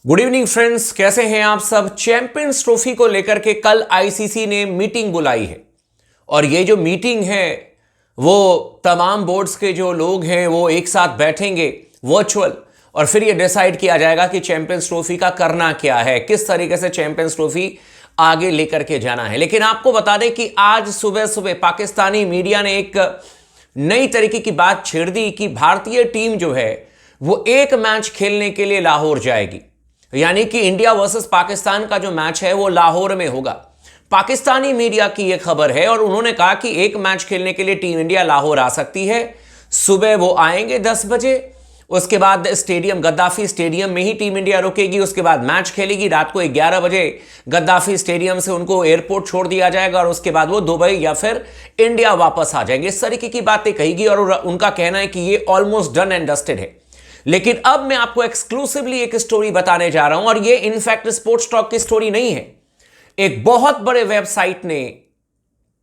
Good evening friends, कैसे हैं आप सब। चैंपियंस ट्रॉफी को लेकर के कल आईसीसी ने मीटिंग बुलाई है और ये जो मीटिंग है वो तमाम बोर्ड्स के जो लोग हैं वो एक साथ बैठेंगे वर्चुअल और फिर ये डिसाइड किया जाएगा कि चैंपियंस ट्रॉफी का करना क्या है, किस तरीके से चैंपियंस ट्रॉफी आगे लेकर के जाना है। लेकिन आपको बता दें कि आज सुबह सुबह पाकिस्तानी मीडिया ने एक नई तरीके की बात छेड़ दी कि भारतीय टीम जो है वो एक मैच खेलने के लिए लाहौर जाएगी, यानी कि इंडिया वर्सेस पाकिस्तान का जो मैच है वो लाहौर में होगा। पाकिस्तानी मीडिया की यह खबर है और उन्होंने कहा कि एक मैच खेलने के लिए टीम इंडिया लाहौर आ सकती है। सुबह वो आएंगे 10 बजे, उसके बाद स्टेडियम गद्दाफी स्टेडियम में ही टीम इंडिया रुकेगी, उसके बाद मैच खेलेगी। रात को 11 बजे गद्दाफी स्टेडियम से उनको एयरपोर्ट छोड़ दिया जाएगा और उसके बाद वो दुबई या फिर इंडिया वापस आ जाएंगे। इस तरीके की बातें कहेगी और उनका कहना है कि ये ऑलमोस्ट डन एंड डस्टेड है। लेकिन अब मैं आपको एक्सक्लूसिवली एक स्टोरी बताने जा रहा हूं और ये इनफैक्ट स्पोर्ट्स टॉक की स्टोरी नहीं है। एक बहुत बड़े वेबसाइट ने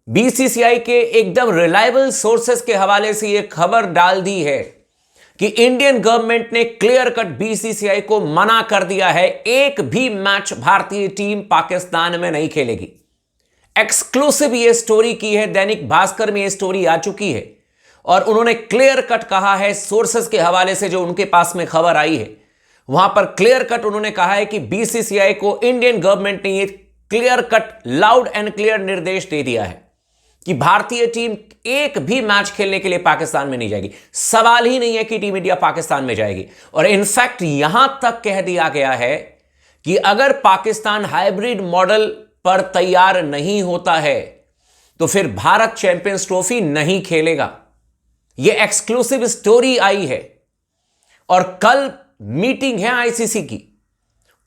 बीसीसीआई के एकदम रिलायबल सोर्सेस के हवाले से यह खबर डाल दी है कि इंडियन गवर्नमेंट ने क्लियर कट बीसीसीआई को मना कर दिया है, एक भी मैच भारतीय टीम पाकिस्तान में नहीं खेलेगी। एक्सक्लूसिव ये स्टोरी की है, दैनिक भास्कर में यह स्टोरी आ चुकी है और उन्होंने क्लियर कट कहा है सोर्सेस के हवाले से जो उनके पास में खबर आई है वहां पर क्लियर कट उन्होंने कहा है कि बीसीसीआई को इंडियन गवर्नमेंट ने ये clear cut loud and clear निर्देश दे दिया है कि भारतीय टीम एक भी मैच खेलने के लिए पाकिस्तान में नहीं जाएगी। सवाल ही नहीं है कि टीम इंडिया पाकिस्तान में जाएगी। और इनफैक्ट यहां तक कह दिया गया है कि अगर पाकिस्तान हाइब्रिड मॉडल पर तैयार नहीं होता है तो फिर भारत चैंपियंस ट्रॉफी नहीं खेलेगा। यह एक्सक्लूसिव स्टोरी आई है और कल मीटिंग है आईसीसी की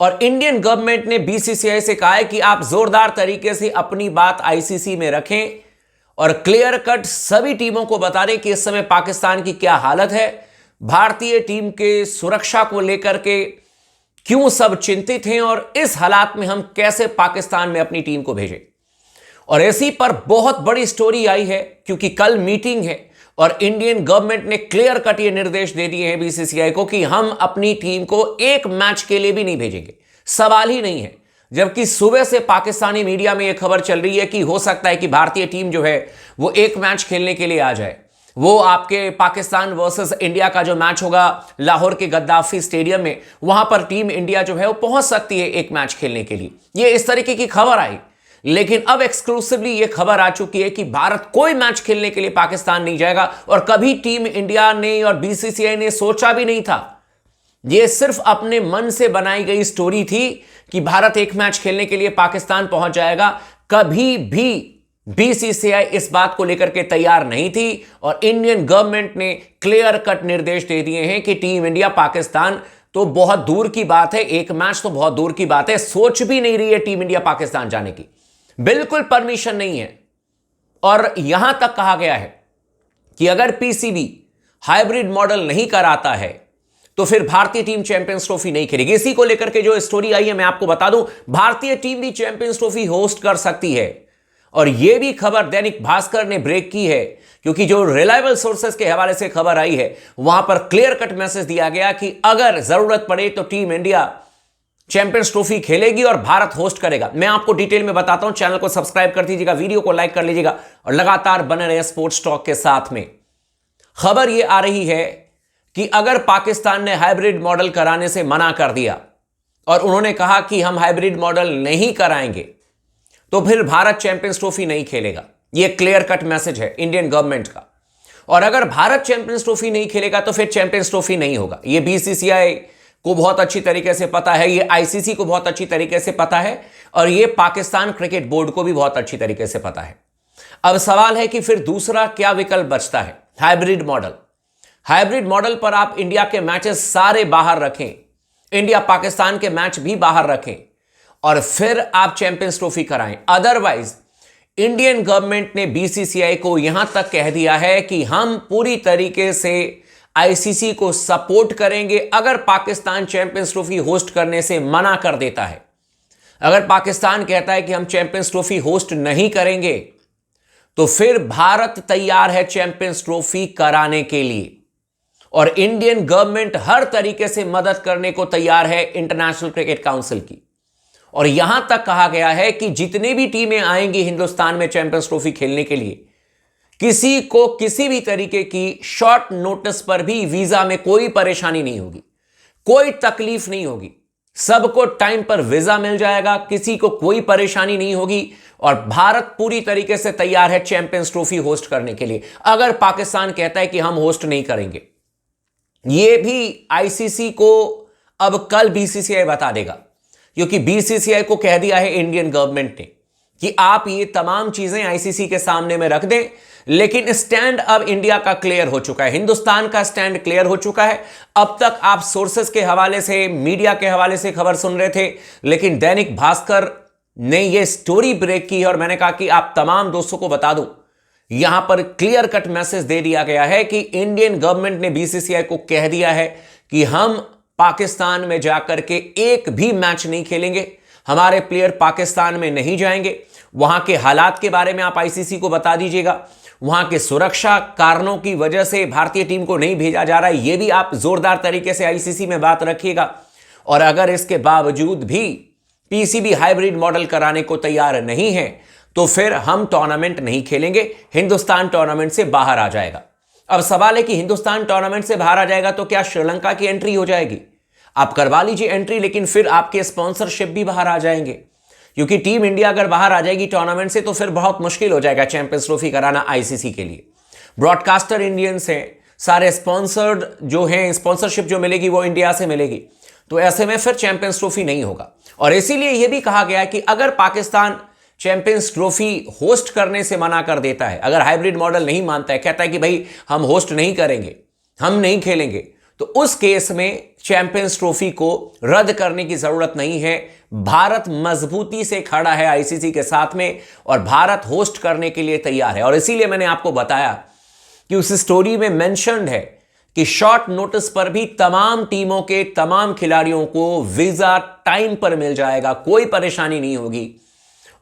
और इंडियन गवर्नमेंट ने बीसीसीआई से कहा है कि आप जोरदार तरीके से अपनी बात आईसीसी में रखें और क्लियर कट सभी टीमों को बता दें कि इस समय पाकिस्तान की क्या हालत है, भारतीय टीम के सुरक्षा को लेकर के क्यों सब चिंतित हैं और इस हालात में हम कैसे पाकिस्तान में अपनी टीम को भेजें। और इसी पर बहुत बड़ी स्टोरी आई है क्योंकि कल मीटिंग है और इंडियन गवर्नमेंट ने क्लियर कट ये निर्देश दे दिए हैं बीसीसीआई को कि हम अपनी टीम को एक मैच के लिए भी नहीं भेजेंगे। सवाल ही नहीं है। जबकि सुबह से पाकिस्तानी मीडिया में यह खबर चल रही है कि हो सकता है कि भारतीय टीम जो है वो एक मैच खेलने के लिए आ जाए। वो आपके पाकिस्तान वर्सेस इंडिया का जो मैच होगा लाहौर के गद्दाफी स्टेडियम में, वहां पर टीम इंडिया जो है वो पहुंच सकती है एक मैच खेलने के लिए। ये इस तरीके की खबर आई। लेकिन अब एक्सक्लूसिवली यह खबर आ चुकी है कि भारत कोई मैच खेलने के लिए पाकिस्तान नहीं जाएगा और कभी टीम इंडिया ने और बीसीसीआई ने सोचा भी नहीं था। यह सिर्फ अपने मन से बनाई गई स्टोरी थी कि भारत एक मैच खेलने के लिए पाकिस्तान पहुंच जाएगा। कभी भी बीसीसीआई इस बात को लेकर के तैयार नहीं थी और इंडियन गवर्नमेंट ने क्लियर कट निर्देश दे दिए हैं कि टीम इंडिया पाकिस्तान तो बहुत दूर की बात है, एक मैच तो बहुत दूर की बात है, सोच भी नहीं रही है टीम इंडिया पाकिस्तान जाने की, बिल्कुल परमिशन नहीं है। और यहां तक कहा गया है कि अगर पीसीबी हाइब्रिड मॉडल नहीं कराता है तो फिर भारतीय टीम चैंपियंस ट्रॉफी नहीं खेलेगी। इसी को लेकर के जो स्टोरी आई है मैं आपको बता दूं, भारतीय टीम भी चैंपियंस ट्रॉफी होस्ट कर सकती है। और यह भी खबर दैनिक भास्कर ने ब्रेक की है क्योंकि जो रिलायबल सोर्सेस के हवाले से खबर आई है वहां पर क्लियर कट मैसेज दिया गया कि अगर जरूरत पड़े तो टीम इंडिया चैंपियंस ट्रॉफी खेलेगी और भारत होस्ट करेगा। मैं आपको डिटेल में बताता हूं, चैनल को सब्सक्राइब कर दीजिएगा, वीडियो को लाइक कर लीजिएगा और लगातार बने रहे स्पोर्ट्स टॉक के साथ में। खबर यह आ रही है कि अगर पाकिस्तान ने हाइब्रिड मॉडल कराने से मना कर दिया और उन्होंने कहा कि हम हाइब्रिड मॉडल नहीं कराएंगे तो फिर भारत चैंपियंस ट्रॉफी नहीं खेलेगा। यह क्लियर कट मैसेज है इंडियन गवर्नमेंट का। और अगर भारत चैंपियंस ट्रॉफी नहीं खेलेगा तो फिर चैंपियंस ट्रॉफी नहीं होगा। यह बीसीसीआई को बहुत अच्छी तरीके से पता है, ये आईसीसी को बहुत अच्छी तरीके से पता है और ये पाकिस्तान क्रिकेट बोर्ड को भी बहुत अच्छी तरीके से पता है। अब सवाल है कि फिर दूसरा क्या विकल्प बचता है। Hybrid model. हाइब्रिड मॉडल पर आप इंडिया के मैचेस सारे बाहर रखें, इंडिया पाकिस्तान के मैच भी बाहर रखें और फिर आप चैंपियंस ट्रॉफी कराएं। अदरवाइज इंडियन गवर्नमेंट ने बीसीसीआई को यहां तक कह दिया है कि हम पूरी तरीके से आईसीसी को सपोर्ट करेंगे अगर पाकिस्तान चैंपियंस ट्रॉफी होस्ट करने से मना कर देता है। अगर पाकिस्तान कहता है कि हम चैंपियंस ट्रॉफी होस्ट नहीं करेंगे तो फिर भारत तैयार है चैंपियंस ट्रॉफी कराने के लिए। और इंडियन गवर्नमेंट हर तरीके से मदद करने को तैयार है इंटरनेशनल क्रिकेट काउंसिल की। और यहां तक कहा गया है कि जितने भी टीमें आएंगी हिंदुस्तान में चैंपियंस ट्रॉफी खेलने के लिए, किसी को किसी भी तरीके की शॉर्ट नोटिस पर भी वीजा में कोई परेशानी नहीं होगी, कोई तकलीफ नहीं होगी, सबको टाइम पर वीजा मिल जाएगा, किसी को कोई परेशानी नहीं होगी। और भारत पूरी तरीके से तैयार है चैंपियंस ट्रॉफी होस्ट करने के लिए। अगर पाकिस्तान कहता है कि हम होस्ट नहीं करेंगे, यह भी आईसीसी को अब कल बीसीसीआई बता देगा, क्योंकि बीसीसीआई को कह दिया है इंडियन गवर्नमेंट ने कि आप ये तमाम चीजें आईसीसी के सामने में रख दें। लेकिन स्टैंड अब इंडिया का क्लियर हो चुका है, हिंदुस्तान का स्टैंड क्लियर हो चुका है। अब तक आप सोर्सेस के हवाले से, मीडिया के हवाले से खबर सुन रहे थे, लेकिन दैनिक भास्कर ने यह स्टोरी ब्रेक की है और मैंने कहा कि आप तमाम दोस्तों को बता दूं, यहां पर क्लियर कट मैसेज दे दिया गया है कि इंडियन गवर्नमेंट ने बीसीसीआई को कह दिया है कि हम पाकिस्तान में जाकर के एक भी मैच नहीं खेलेंगे, हमारे प्लेयर पाकिस्तान में नहीं जाएंगे। वहां के हालात के बारे में आप आईसीसी को बता दीजिएगा, वहां के सुरक्षा कारणों की वजह से भारतीय टीम को नहीं भेजा जा रहा है, यह भी आप जोरदार तरीके से आईसीसी में बात रखिएगा। और अगर इसके बावजूद भी पीसीबी हाइब्रिड मॉडल कराने को तैयार नहीं है, तो फिर हम टूर्नामेंट नहीं खेलेंगे, हिंदुस्तान टूर्नामेंट से बाहर आ जाएगा। अब सवाल है कि हिंदुस्तान टूर्नामेंट से बाहर आ जाएगा तो क्या श्रीलंका की एंट्री हो जाएगी? आप करवा लीजिए एंट्री, लेकिन फिर आपके स्पॉन्सरशिप भी बाहर आ जाएंगे, क्योंकि टीम इंडिया अगर बाहर आ जाएगी टूर्नामेंट से तो फिर बहुत मुश्किल हो जाएगा चैंपियंस ट्रॉफी कराना आईसीसी के लिए। ब्रॉडकास्टर इंडियंस हैं, सारे स्पॉन्सर्ड जो हैं, स्पॉन्सरशिप जो मिलेगी वो इंडिया से मिलेगी, तो ऐसे में फिर चैंपियंस ट्रॉफी नहीं होगा। और इसीलिए यह भी कहा गया है कि अगर पाकिस्तान चैंपियंस ट्रॉफी होस्ट करने से मना कर देता है, अगर हाइब्रिड मॉडल नहीं मानता है, कहता है कि भाई हम होस्ट नहीं करेंगे, हम नहीं खेलेंगे, तो उस केस में चैंपियंस ट्रॉफी को रद्द करने की जरूरत नहीं है। भारत मजबूती से खड़ा है आईसीसी के साथ में और भारत होस्ट करने के लिए तैयार है। और इसीलिए मैंने आपको बताया कि उस स्टोरी में मेंशन्ड है कि शॉर्ट नोटिस पर भी तमाम टीमों के तमाम खिलाड़ियों को वीजा टाइम पर मिल जाएगा, कोई परेशानी नहीं होगी।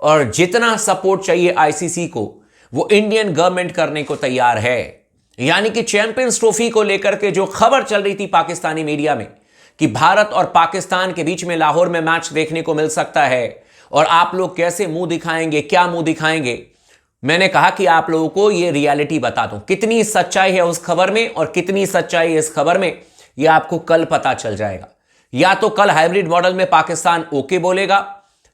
और जितना सपोर्ट चाहिए आईसीसी को वो इंडियन गवर्नमेंट करने को तैयार है। यानी कि चैंपियंस ट्रॉफी को लेकर के जो खबर चल रही थी पाकिस्तानी मीडिया में कि भारत और पाकिस्तान के बीच में लाहौर में मैच देखने को मिल सकता है और आप लोग कैसे मुंह दिखाएंगे, क्या मुंह दिखाएंगे, मैंने कहा कि आप लोगों को यह रियलिटी बता दूं, कितनी सच्चाई है उस खबर में और कितनी सच्चाई है इस खबर में, यह आपको कल पता चल जाएगा। या तो कल हाइब्रिड मॉडल में पाकिस्तान ओके बोलेगा,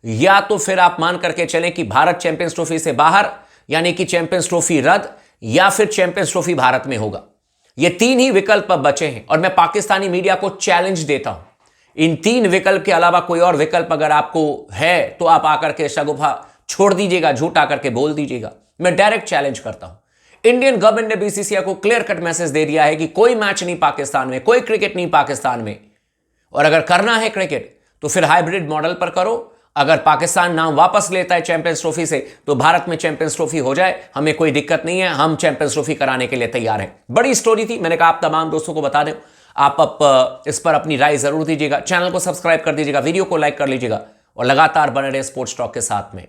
या तो फिर आप मान करके चलें कि भारत चैंपियंस ट्रॉफी से बाहर, यानी कि चैंपियंस ट्रॉफी रद्द, या फिर चैंपियंस ट्रॉफी भारत में होगा। ये तीन ही विकल्प अब बचे हैं और मैं पाकिस्तानी मीडिया को चैलेंज देता हूं, इन तीन विकल्प के अलावा कोई और विकल्प अगर आपको है तो आप आकर के शगुफा छोड़ दीजिएगा, झूठ आकर के बोल दीजिएगा। मैं डायरेक्ट चैलेंज करता हूं। इंडियन गवर्नमेंट ने बीसीसीआई को क्लियर कट मैसेज दे दिया है कि कोई मैच नहीं पाकिस्तान में, कोई क्रिकेट नहीं पाकिस्तान में, और अगर करना है क्रिकेट तो फिर हाइब्रिड मॉडल पर करो। अगर पाकिस्तान नाम वापस लेता है चैंपियंस ट्रॉफी से तो भारत में चैंपियंस ट्रॉफी हो जाए, हमें कोई दिक्कत नहीं है, हम चैंपियंस ट्रॉफी कराने के लिए तैयार हैं। बड़ी स्टोरी थी, मैंने कहा आप तमाम दोस्तों को बता दें। आप इस पर अपनी राय जरूर दीजिएगा, चैनल को सब्सक्राइब कर दीजिएगा, वीडियो को लाइक कर लीजिएगा और लगातार बने रहे स्पोर्ट्स टॉक के साथ में।